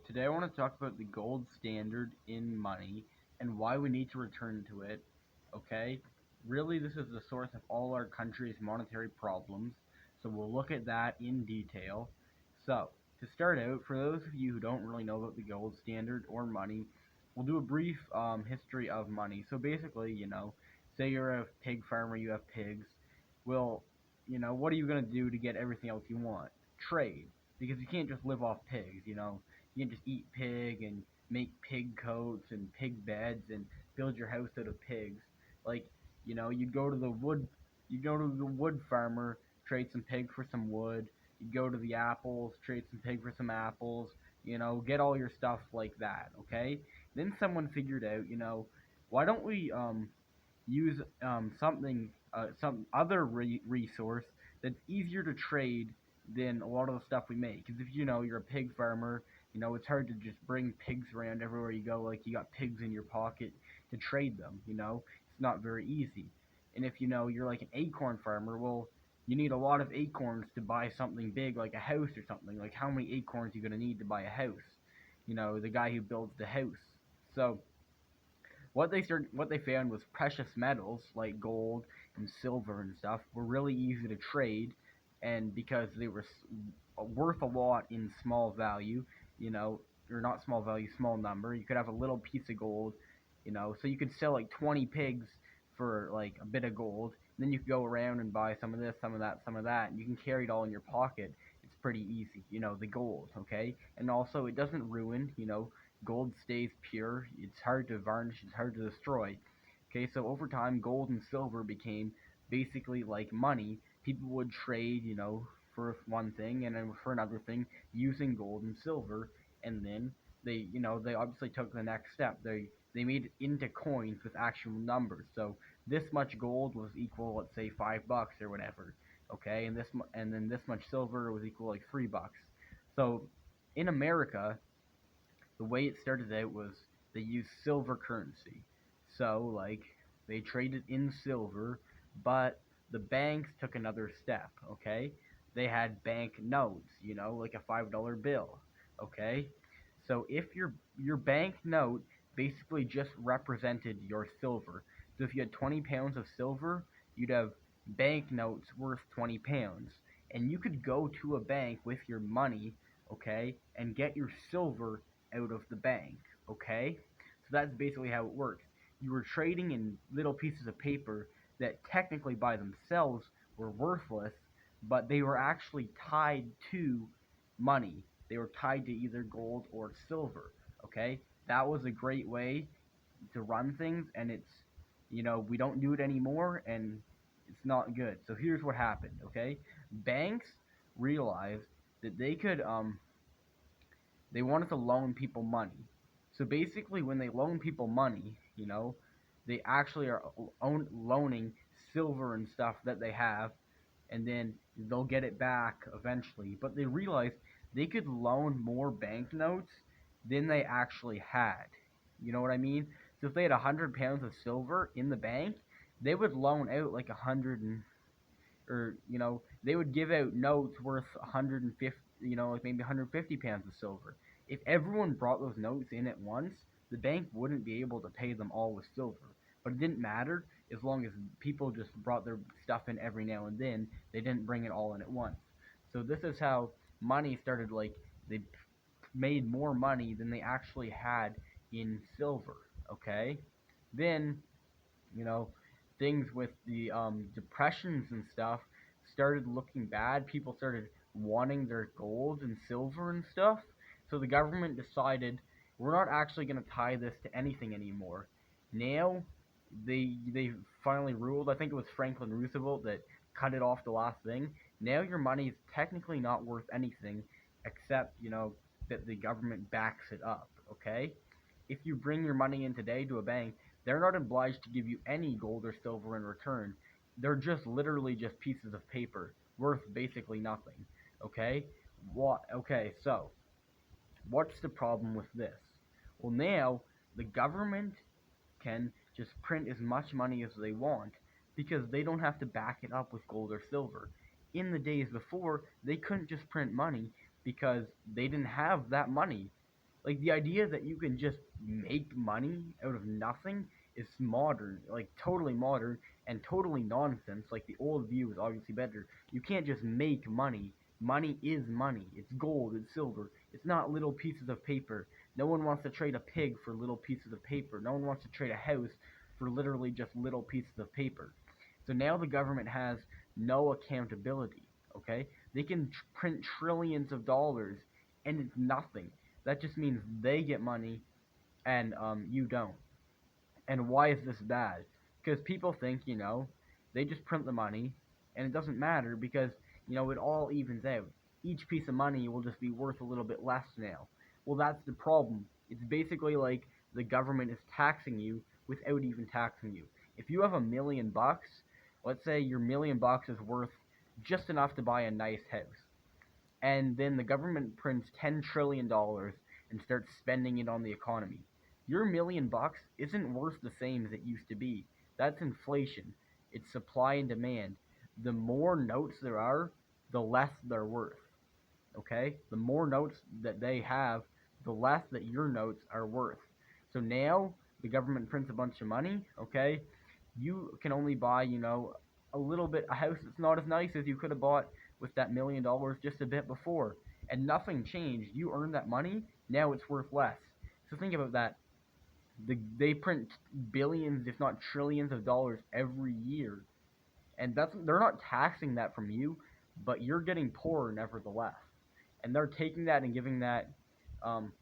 Today I want to talk about the gold standard in money and why we need to return to it. Okay? Really, this is the source of all our country's monetary problems, so we'll look at that in detail. So, to start out, for those of you who don't really know about the gold standard or money, we'll do a brief history of money. So basically, say you're a pig farmer, you have pigs. Well, what are you going to do to get everything else you want? Trade, because you can't just live off pigs. You can just eat pig and make pig coats and pig beds and build your house out of pigs. Like, you'd go to the wood farmer, trade some pig for some wood. You'd go to the apples, trade some pig for some apples. Get all your stuff like that. Okay. Then someone figured out, why don't we use some other resource that's easier to trade than a lot of the stuff we make. Because if you're a pig farmer, it's hard to just bring pigs around everywhere you go. Like you got pigs in your pocket to trade them. It's not very easy. And if you're like an acorn farmer, well, you need a lot of acorns to buy something big like a house or something. Like how many acorns are you gonna need to buy a house? The guy who builds the house. So what they found was precious metals like gold and silver and stuff were really easy to trade, and because they were worth a lot in small value, you know, or not small value, small number. You could have a little piece of gold, so you could sell like 20 pigs for like a bit of gold. And then you could go around and buy some of this, some of that, some of that, and you can carry it all in your pocket. It's pretty easy, the gold, okay? And also, it doesn't ruin, gold stays pure. It's hard to varnish. It's hard to destroy. Okay, so over time, gold and silver became basically like money. People would trade, for one thing and then for another thing using gold and silver, and then they obviously took the next step. They made it into coins with actual numbers. So this much gold was equal, let's say, $5 or whatever. Okay, and then this much silver was equal like $3. So in America, the way it started out was they used silver currency. So, like, they traded in silver, but the banks took another step, okay? They had bank notes, like a $5 bill, okay? So if your bank note basically just represented your silver. So if you had 20 pounds of silver, you'd have bank notes worth 20 pounds. And you could go to a bank with your money, okay, and get your silver out of the bank, okay? So that's basically how it works. You were trading in little pieces of paper that technically by themselves were worthless, but they were actually tied to money. They were tied to either gold or silver, okay? That was a great way to run things, and we don't do it anymore, and it's not good. So here's what happened, okay? Banks realized that they wanted to loan people money. So basically, when they loan people money, they actually are loaning silver and stuff that they have, and then they'll get it back eventually. But they realized they could loan more banknotes than they actually had. You know what I mean? So if they had 100 pounds of silver in the bank, they would loan out like 100 and or they would give out notes worth 150, like maybe 150 pounds of silver. If everyone brought those notes in at once, the bank wouldn't be able to pay them all with silver. But it didn't matter as long as people just brought their stuff in every now and then. They didn't bring it all in at once. So this is how money started. Like they made more money than they actually had in silver. Okay, then you know, things with the depressions and stuff started looking bad. People started wanting their gold and silver and stuff. So the government decided we're not actually going to tie this to anything anymore. Now they finally ruled. I think it was Franklin Roosevelt that cut it off the last thing. Now your money is technically not worth anything except that the government backs it up. Okay, if you bring your money in today to a bank, they're not obliged to give you any gold or silver in return. They're just literally just pieces of paper worth basically nothing. Okay? What? Okay, so what's the problem with this? Well, now the government can just print as much money as they want because they don't have to back it up with gold or silver. In the days before, they couldn't just print money because they didn't have that money. Like the idea that you can just make money out of nothing is modern, like totally modern and totally nonsense. Like the old view is obviously better. You can't just make money. Money is money. It's gold, it's silver. It's not little pieces of paper. No one wants to trade a pig for little pieces of paper. No one wants to trade a house for literally just little pieces of paper. So now the government has no accountability, okay? They can print trillions of dollars and it's nothing. That just means they get money and you don't. And why is this bad? Because people think, they just print the money and it doesn't matter because, it all evens out. Each piece of money will just be worth a little bit less now. Well, that's the problem. It's basically like the government is taxing you without even taxing you. If you have $1 million, let's say your $1 million is worth just enough to buy a nice house. And then the government prints $10 trillion and starts spending it on the economy. Your $1 million isn't worth the same as it used to be. That's inflation. It's supply and demand. The more notes there are, the less they're worth. Okay? The more notes that they have, the less that your notes are worth. So now the government prints a bunch of money, okay? You can only buy, a little bit a house that's not as nice as you could have bought with that $1 million just a bit before. And nothing changed. You earned that money, now it's worth less. So think about that. They print billions, if not trillions of dollars every year. And they're not taxing that from you, but you're getting poorer nevertheless. And they're taking that and giving that um,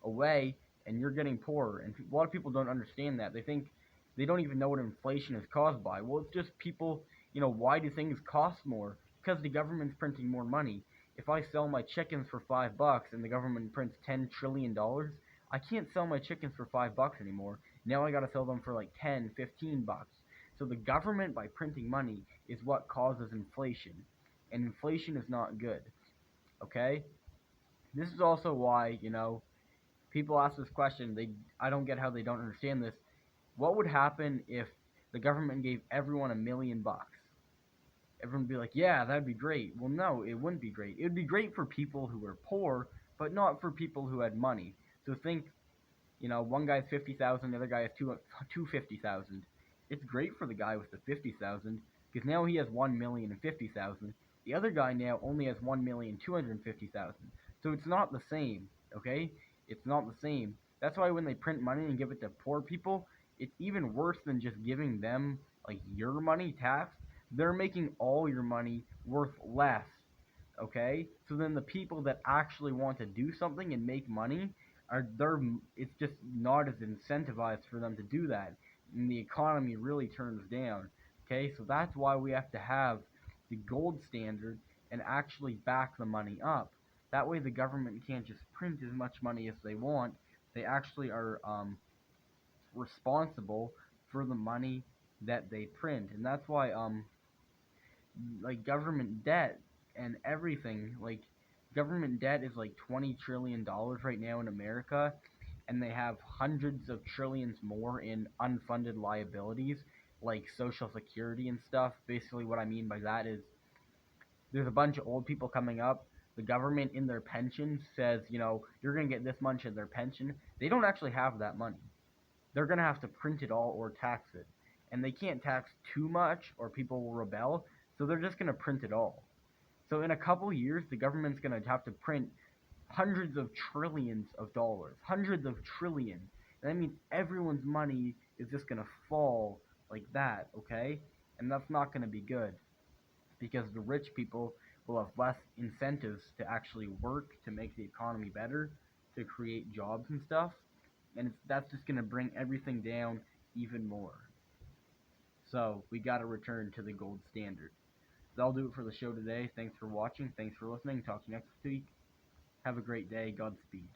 away, and you're getting poorer. And a lot of people don't understand that. They don't even know what inflation is caused by. Well, it's just people. Why do things cost more? Because the government's printing more money. If I sell my chickens for $5 and the government prints $10 trillion, I can't sell my chickens for $5 anymore. Now I gotta sell them for like 10, $15. So the government, by printing money, is what causes inflation, and inflation is not good. Okay, this is also why people ask this question. I don't get how they don't understand this. What would happen if the government gave everyone $1 million? Everyone would be like, yeah, that'd be great. Well, no, it wouldn't be great. It would be great for people who were poor, but not for people who had money. So think, one guy's 50,000, the other guy has 250,000. It's great for the guy with the 50,000 because now he has 1,050,000. The other guy now only has 1,250,000. So it's not the same, okay? It's not the same. That's why when they print money and give it to poor people, it's even worse than just giving them like your money taxed. They're making all your money worth less, okay? So then the people that actually want to do something and make money it's just not as incentivized for them to do that, and the economy really turns down. Okay, so that's why we have to have the gold standard and actually back the money up. That way the government can't just print as much money as they want. They actually are responsible for the money that they print, and that's why like government debt and everything. Like government debt is like $20 trillion right now in America, and they have hundreds of trillions more in unfunded liabilities like Social Security and stuff. Basically, what I mean by that is there's a bunch of old people coming up. The government in their pension says, you're going to get this much in their pension. They don't actually have that money. They're going to have to print it all or tax it. And they can't tax too much or people will rebel, so they're just going to print it all. So in a couple years, the government's going to have to print hundreds of trillions of dollars. Hundreds of trillions. And that means everyone's money is just going to fall like that, okay? And that's not going to be good because the rich people will have less incentives to actually work to make the economy better, to create jobs and stuff, and that's just going to bring everything down even more. So we got to return to the gold standard. That'll do it for the show today. Thanks for watching. Thanks for listening. Talk to you next week. Have a great day. Godspeed.